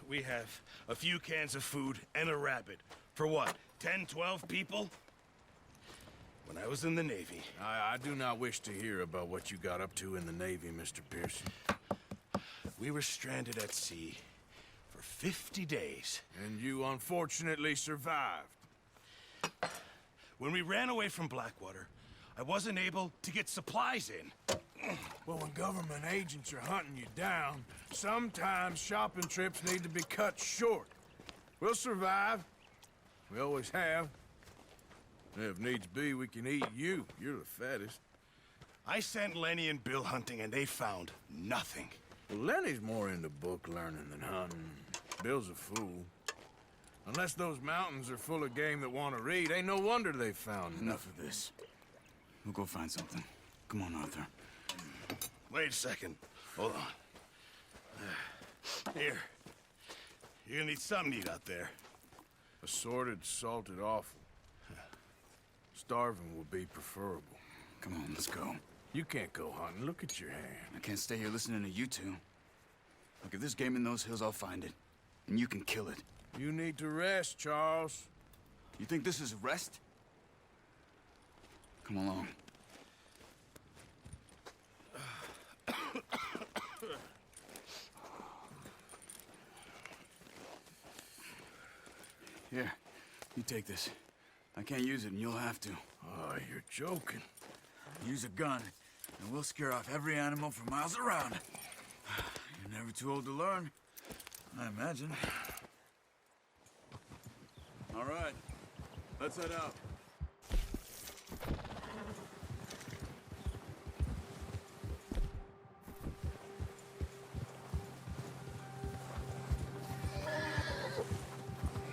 we have a few cans of food and a rabbit. For what, 10, 12 people? When I was in the Navy... I do not wish to hear about what you got up to in the Navy, Mr. Pearson. We were stranded at sea for 50 days. And you unfortunately survived. When we ran away from Blackwater, I wasn't able to get supplies in. Well, when government agents are hunting you down, sometimes shopping trips need to be cut short. We'll survive. We always have. If needs be, we can eat you. You're the fattest. I sent Lenny and Bill hunting, and they found nothing. Well, Lenny's more into book learning than hunting. Bill's a fool. Unless those mountains are full of game that want to read, ain't no wonder they found Enough of this. We'll go find something. Come on, Arthur. Wait a second. Hold on. Here. You're gonna need something to eat out there. Assorted, salted offal. Starving will be preferable. Come on, let's go. You can't go hunting. Look at your hand. I can't stay here listening to you two. Look, if there's game in those hills, I'll find it. And you can kill it. You need to rest, Charles. You think this is rest? Come along. Here, you take this. I can't use it, and you'll have to. Oh, you're joking. Use a gun, and we'll scare off every animal for miles around. You're never too old to learn, I imagine. All right, let's head out.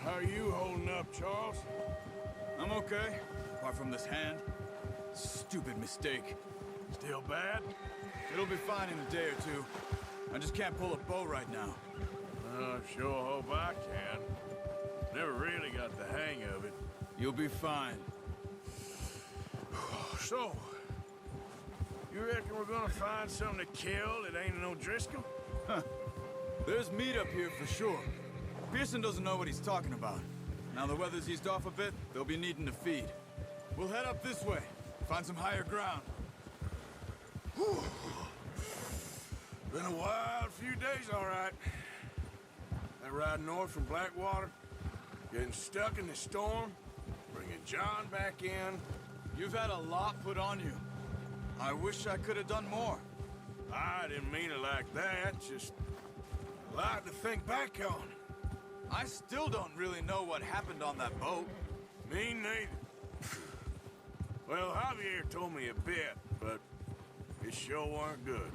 How are you holding up, Charles? I'm okay, apart from this hand. Stupid mistake. Still bad? It'll be fine in a day or two. I just can't pull a bow right now. Sure hope I can. Never really got the hang of it. You'll be fine. So, you reckon we're gonna find something to kill that ain't no Driscoll? Huh. There's meat up here for sure. Pearson doesn't know what he's talking about. Now the weather's eased off a bit, they'll be needing to feed. We'll head up this way, find some higher ground. Whew. Been a wild few days, all right. That ride north from Blackwater, getting stuck in the storm, bringing John back in. You've had a lot put on you. I wish I could have done more. I didn't mean it like that, just a lot to think back on. I still don't really know what happened on that boat. Me neither. Well, Javier told me a bit, but it sure weren't good.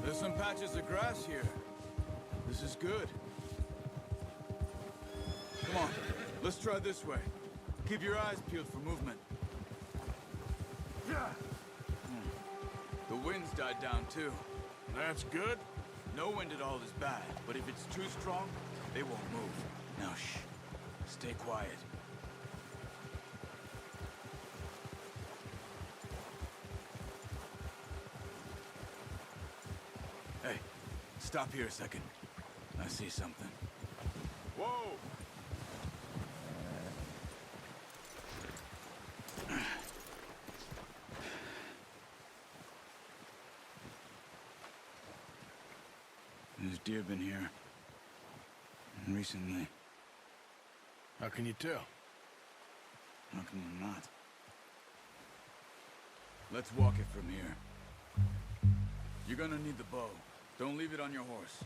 There's some patches of grass here. This is good. Come on, let's try this way. Keep your eyes peeled for movement. The wind's died down too. That's good. No wind at all is bad, but if it's too strong, they won't move. Now shh, stay quiet. Hey, stop here a second. I see something. Whoa! There's deer been here. Recently. How can you tell? How can you not? Let's walk it from here. You're gonna need the bow. Don't leave it on your horse.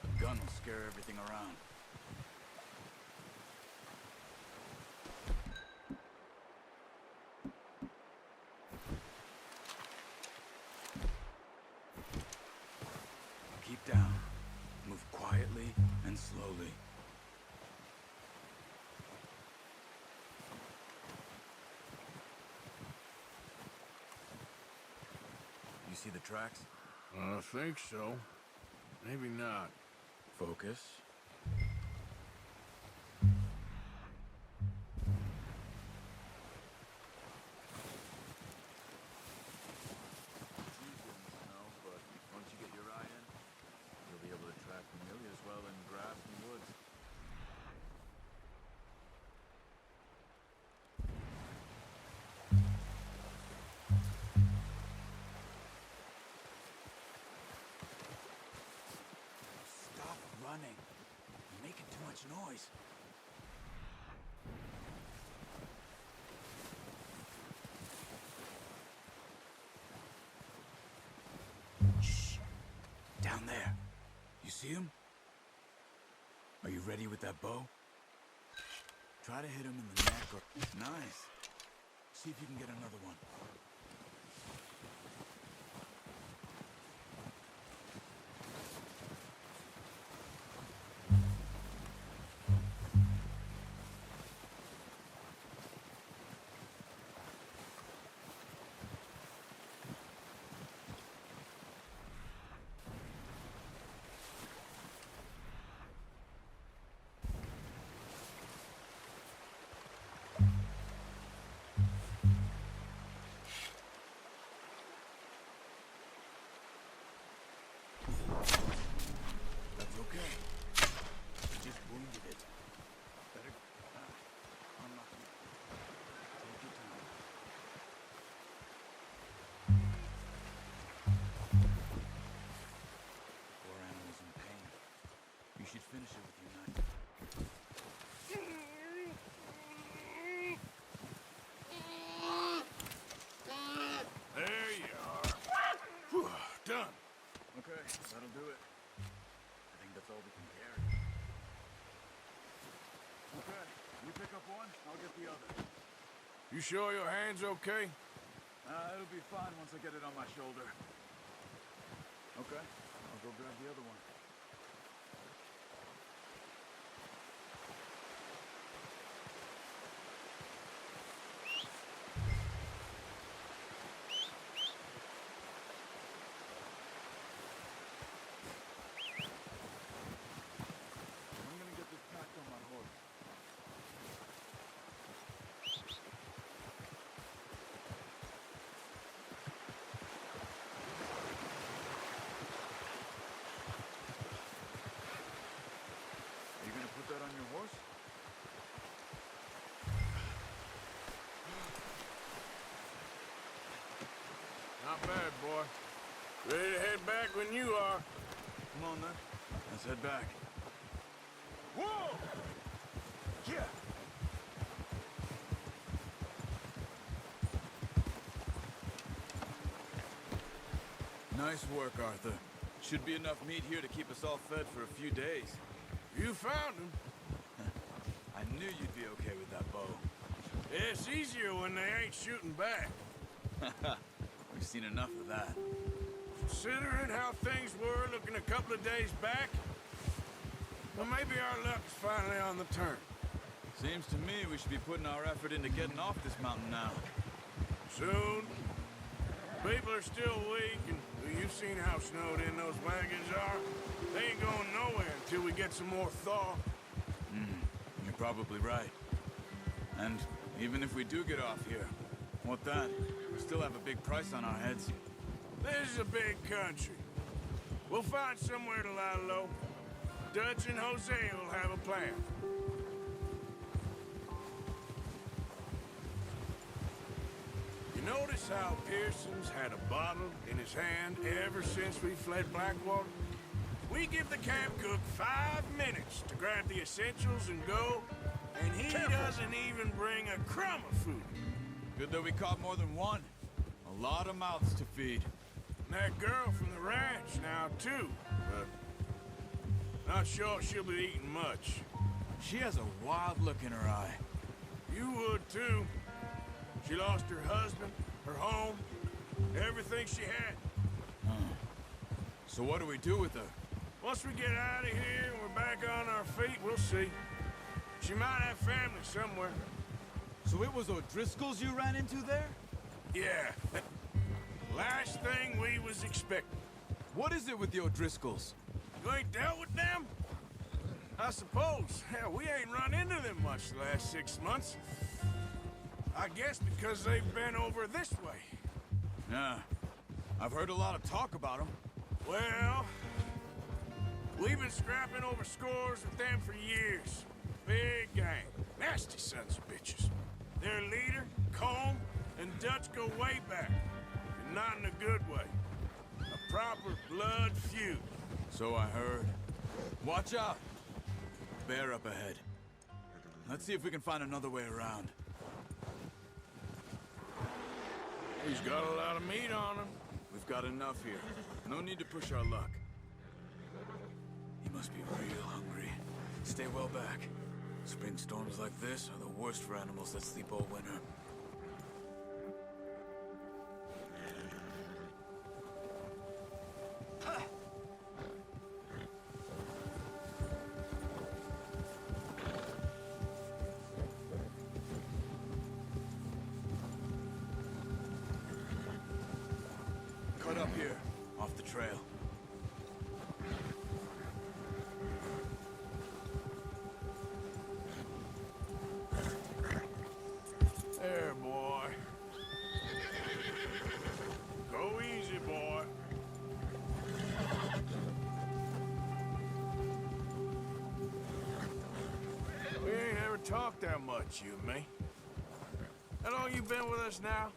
A gun will scare everything around. Keep down. Move quietly and slowly. You see the tracks? I think so. Maybe not. Focus. It's easier in the snow, but once you get your eye in, you'll be able to track nearly as well in grass and woods. Stop running. You're making too much noise. Shh. Down there. You see him? Are you ready with that bow? Try to hit him in the neck or... Nice. See if you can get another one. That's okay. You just wounded it. Better... unlock it. Take your time. Poor animal's in pain. You should finish it with your knife. There you are. Whew, done. Okay, that'll do it. I think that's all we can carry. Okay, you pick up one, I'll get the other. You sure your hand's okay? It'll be fine once I get it on my shoulder. Okay, I'll go grab the other one. I'm gonna get this packed on my horse. Are you gonna put that on your horse? Not bad, boy. Ready to head back when you are. Come on then. Let's head back. Whoa! Yeah. Nice work, Arthur. Should be enough meat here to keep us all fed for a few days. You found him. I knew you'd be okay with that bow. It's easier when they ain't shooting back. We've seen enough of that. Considering how things were looking a couple of days back, well, maybe our luck's finally on the turn. Seems to me we should be putting our effort into getting off this mountain now. Soon. People are still weak, and well, you've seen how snowed in those wagons are. They ain't going nowhere until we get some more thaw. You're probably right. And even if we do get off here, what then? We still have a big price on our heads. This is a big country. We'll find somewhere to lie low. Dutch and Jose will have a plan. You notice how Pearson's had a bottle in his hand ever since we fled Blackwater? We give the camp cook 5 minutes to grab the essentials and go, and he doesn't even bring a crumb of food. Good that we caught more than one. A lot of mouths to feed. that girl from the ranch now, too, but not sure she'll be eating much. She has a wild look in her eye. You would, too. She lost her husband, her home, everything she had. So what do we do with her? Once we get out of here and we're back on our feet, we'll see. She might have family somewhere. So it was O'Driscoll's you ran into there? Yeah. Last thing we was expecting. What is it with the O'Driscolls? You ain't dealt with them? I suppose. Hell, we ain't run into them much the last 6 months. I guess because they've been over this way. Yeah. I've heard a lot of talk about them. Well, we've been scrapping over scores with them for years. Big gang. Nasty sons of bitches. Their leader, Combe, and Dutch go way back. And not in a good way. A proper blood feud. So I heard. Watch out! Bear up ahead. Let's see if we can find another way around. He's got a lot of meat on him. We've got enough here. No need to push our luck. He must be real hungry. Stay well back. Spring storms like this are the worst for animals that sleep all winter. Cut up here, off the trail. There, boy. Go easy, boy. We ain't ever talked that much, you and me. How long you been with us now?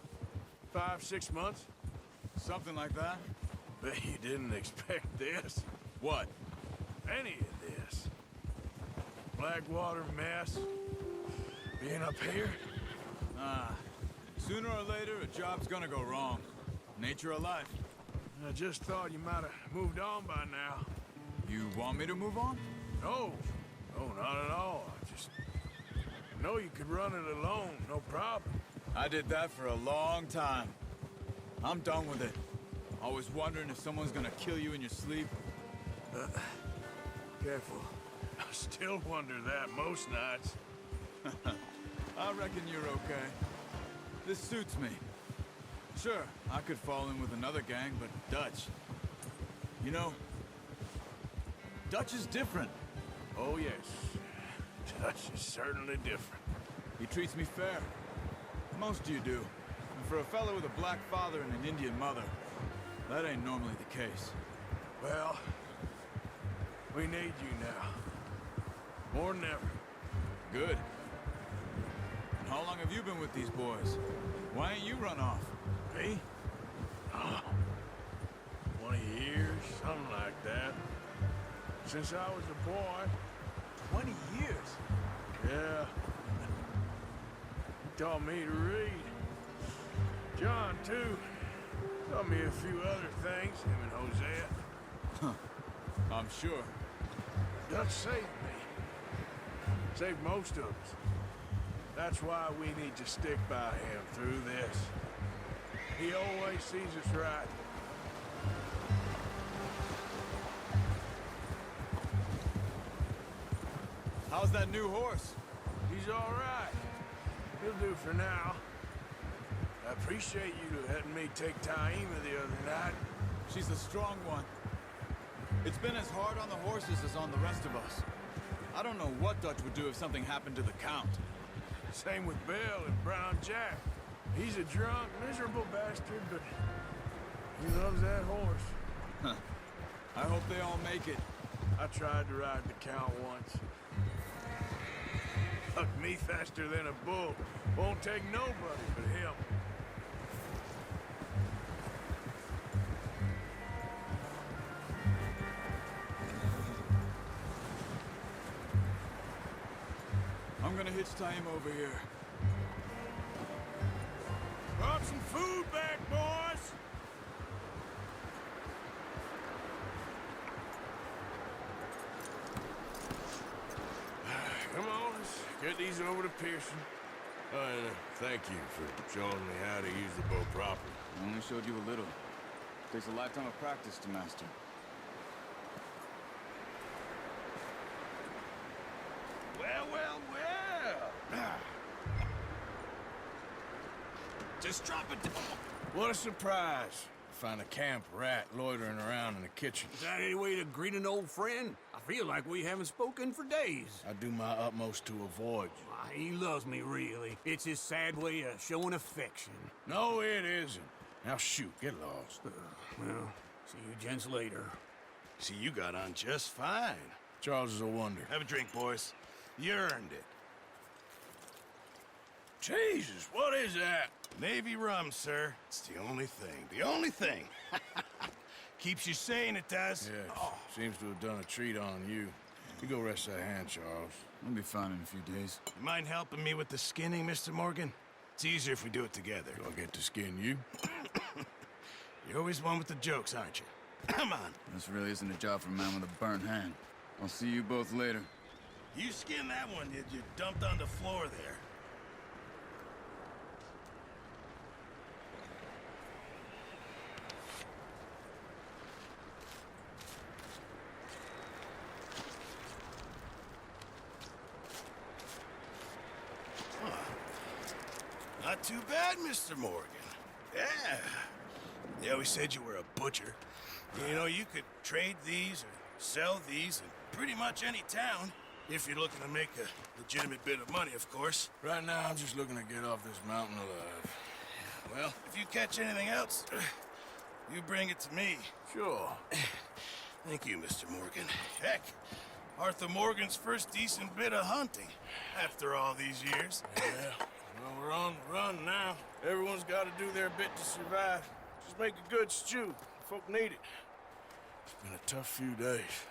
5, 6 months? Something like that? Bet you didn't expect this. What? Any of this. Blackwater mess. Being up here. Sooner or later, a job's gonna go wrong. Nature of life. I just thought you might have moved on by now. You want me to move on? No. No, not at all. I just know you could run it alone, no problem. I did that for a long time. I'm done with it. Always wondering if someone's gonna kill you in your sleep. Careful. I still wonder that most nights. I reckon you're okay. This suits me. Sure, I could fall in with another gang, but Dutch... You know, Dutch is different. Oh, yes. Dutch is certainly different. He treats me fair. Most of you do. And for a fellow with a black father and an Indian mother, that ain't normally the case. Well, we need you now. More than ever. Good. And how long have you been with these boys? Why ain't you run off? Me? Oh, 20 years, something like that. Since I was a boy. 20 years? Yeah. He taught me to read. John, too. Taught me a few other things, him and Hosea. I'm sure. Dutch saved me. Saved most of us. That's why we need to stick by him through this. He always sees us right. How's that new horse? He's all right. He'll do for now. I appreciate you letting me take Taima the other night. She's a strong one. It's been as hard on the horses as on the rest of us. I don't know what Dutch would do if something happened to the Count. Same with Bill and Brown Jack. He's a drunk, miserable bastard, but he loves that horse. I hope they all make it. I tried to ride the Count once. Hucked me faster than a bull. Won't take nobody but him. I'm gonna hitch Taima over here. Brought some food back, boys. get these over to Pearson. Oh, and thank you for showing me how to use the bow properly. I only showed you a little. Takes a lifetime of practice to master. Well, well, well. Just drop it down. What a surprise. Find a camp rat loitering around in the kitchen. Is that any way to greet an old friend? I feel like we haven't spoken for days. I do my utmost to avoid you. Why, he loves me, really. It's his sad way of showing affection. No, it isn't. Now shoot, get lost. Well, see you gents later. See, you got on just fine. Charles is a wonder. Have a drink, boys. You earned it. Jesus, what is that? Navy rum, sir. It's the only thing. The only thing. Keeps you sane, it does. Yeah, seems to have done a treat on you. You go rest that hand, Charles. I'll be fine in a few days. You mind helping me with the skinning, Mr. Morgan? It's easier if we do it together. Do I get to skin you? You're always one with the jokes, aren't you? Come on. This really isn't a job for a man with a burnt hand. I'll see you both later. You skinned that one you dumped on the floor there. Not too bad, Mr. Morgan. Yeah. They always said you were a butcher. You know, you could trade these or sell these in pretty much any town, if you're looking to make a legitimate bit of money, of course. Right now, I'm just looking to get off this mountain alive. Well, if you catch anything else, you bring it to me. Sure. Thank you, Mr. Morgan. Heck, Arthur Morgan's first decent bit of hunting after all these years. Yeah. Well, we're on the run now. Everyone's got to do their bit to survive. Just make a good stew. Folk need it. It's been a tough few days.